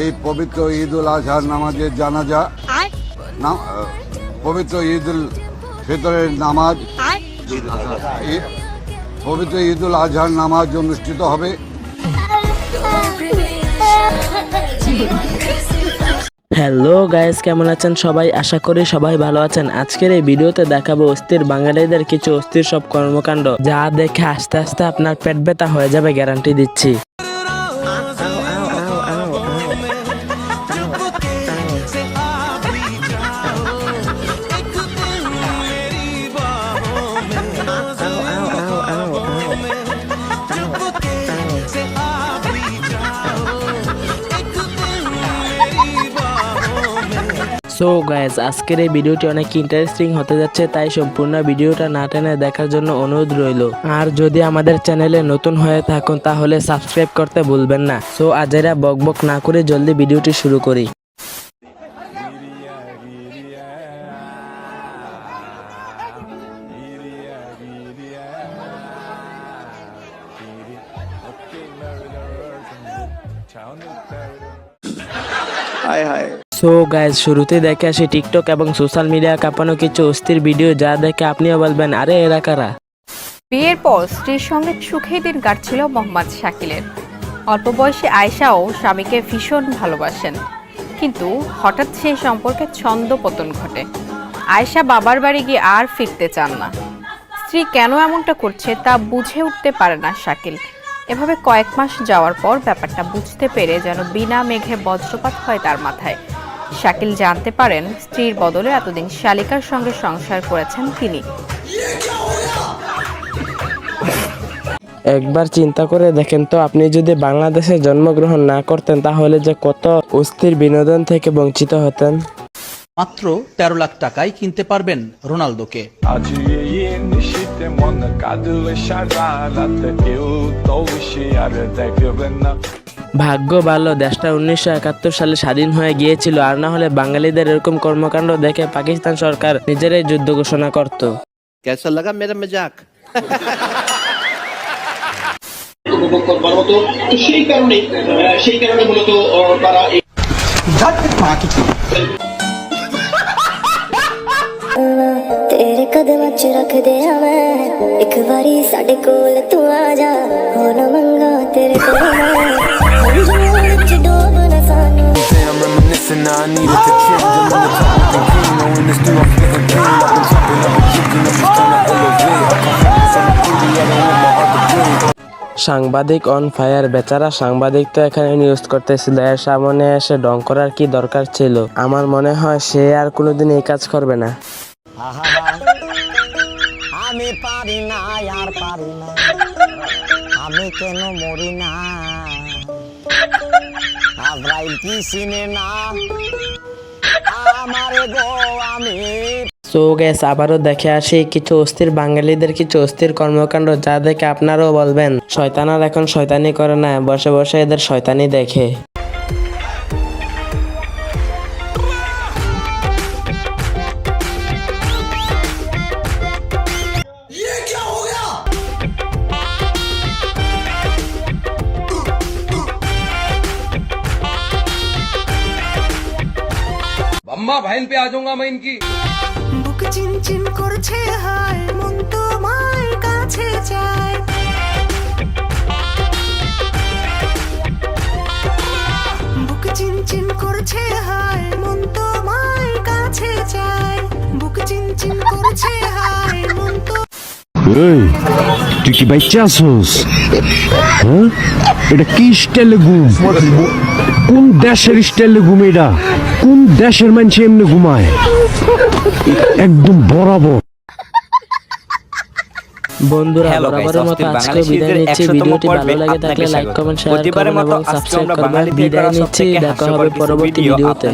এই পবিত্র ঈদুল আজহার নামাজের জানাজা, পবিত্র ঈদুল ফিতরের নামাজ, পবিত্র ঈদুল আজহার নামাজ অনুষ্ঠিত হবে। হ্যালো গাইস, কেমন আছেন সবাই? আশা করি সবাই ভালো আছেন। আজকের এই ভিডিওতে দেখাবো অস্থির বাঙালিদের কিছু অস্থির সব কর্মকাণ্ড, যা দেখে আস্তে আস্তে আপনার পেট ব্যথা হয়ে যাবে, গ্যারান্টি দিচ্ছি। সো গাইস, আজকের এই ভিডিওটি অনেক ইন্টারেস্টিং হতে যাচ্ছে, তাই সম্পূর্ণ ভিডিওটা না টেনে দেখার জন্য অনুরোধ রইল। আর যদি আমাদের চ্যানেলে নতুন হয়ে থাকুন তাহলে সাবস্ক্রাইব করতে ভুলবেন না। সো আজেরা বকবক না করে জলদি ভিডিওটি শুরু করি। সো গাইজ, শুরুতে দেখে আসি টিকটক এবং সোশ্যাল মিডিয়া কাঁপানো কিছু অস্থির ভিডিও, যা দেখে আপনিও বলবেন আরে এরা কারা। বিয়ের পর স্ত্রীর সঙ্গে সুখেই দিন কাটছিল মোহাম্মদ শাকিলের। অল্প বয়সী আয়েশাও স্বামীকে ভীষণ ভালোবাসেন, কিন্তু হঠাৎ সেই সম্পর্কে ছন্দপতন ঘটে। আয়েশা বাবার বাড়ি গিয়ে আর ফিরতে চান না। স্ত্রী কেন এমনটা করছে তা বুঝে উঠতে পারে না শাকিল। এভাবে কয়েক মাস যাওয়ার পর ব্যাপারটা বুঝতে পেরে যেন বিনা মেঘে বজ্রপাত হয় তার মাথায়। শাকিল জানতে পারেন স্ত্রীর বদলে এতদিন শালিকার সঙ্গে সংসার করেছেন তিনি। একবার চিন্তা করে দেখেন তো, আপনি যদি বাংলাদেশে জন্মগ্রহণ না করতেন তাহলে যে কত অস্থির বিনোদন থেকে বঞ্চিত হতেন। মাত্র 13 লাখ টাকায় কিনতে পারবেন রোনালদোকে। ভাগ্য ভালো দেশটা 1971 সালে স্বাধীন হয়ে গিয়েছিল, আর না হলে বাঙালিদের এরকম কর্মকাণ্ড দেখে পাকিস্তান সরকার নিজেরাই যুদ্ধ ঘোষণা করত। কেসা লাগা মেরা মজাক। উপভোগ করবার মতো, তো সেই কারণে মূলত তারা तेरे कदम च रख दे मैं एक बारी साडे कोल तू आ जा हो ना मंगा तेरे कोल मैं च डोब ना सानू I'm reminiscing I needed to trip them on the top of the green knowing this new I'm feeling pain I've been jumping I've been kicking I'm just trying to elevate I come from the city I don't want my heart to break সাংবাদিক on fire. বেচারা সাংবাদিক তো এখানে news করতেছিল, এর সামনে এসে ডং করার কি দরকার ছিল? আমার মনে হয় সে আর কোনোদিন এই কাজ করবে না। আমি পারি না আর পারি না, আমি কেন মরি না, আজরাইল কি চিনে না আমারে গো আমি। সো গ্যাস, আবারও দেখে আসি কিছু অস্থির বাঙালিদের কিছু অস্থির কর্মকাণ্ড, যা দেখে আপনারাও বলবেন শয়তান আর এখন শয়তানি করে না, বসে বসে এদের শয়তানি দেখে। अम्मा बहन पे आ जाऊंगा मैं इनकी। বুক চিনচিন করছে হায় মন তোমার কাছে চায়, বুক চিনচিন করছে হায় মন তোমার কাছে চায়, বুক চিনচিন করছে হায় মন তো। এই তুই কি বাচ্চা আছিস? হ্যাঁ, এটা কি স্টাইলে ঘুম? কোন দেশের স্টাইলে ঘুম? এটা কোন দেশের মানুষ এমনি ঘুমায়? একদম বরাবর। বন্ধুরা, বরাবরের মতো আজকে বিদায় নিচ্ছি। ভিডিওটি ভালো লাগে থাকলে লাইক কমেন্ট শেয়ার করুন এবং সাবস্ক্রাইব করবেন। বিদায় নিচ্ছি, দেখা হবে পরবর্তী ভিডিওতে।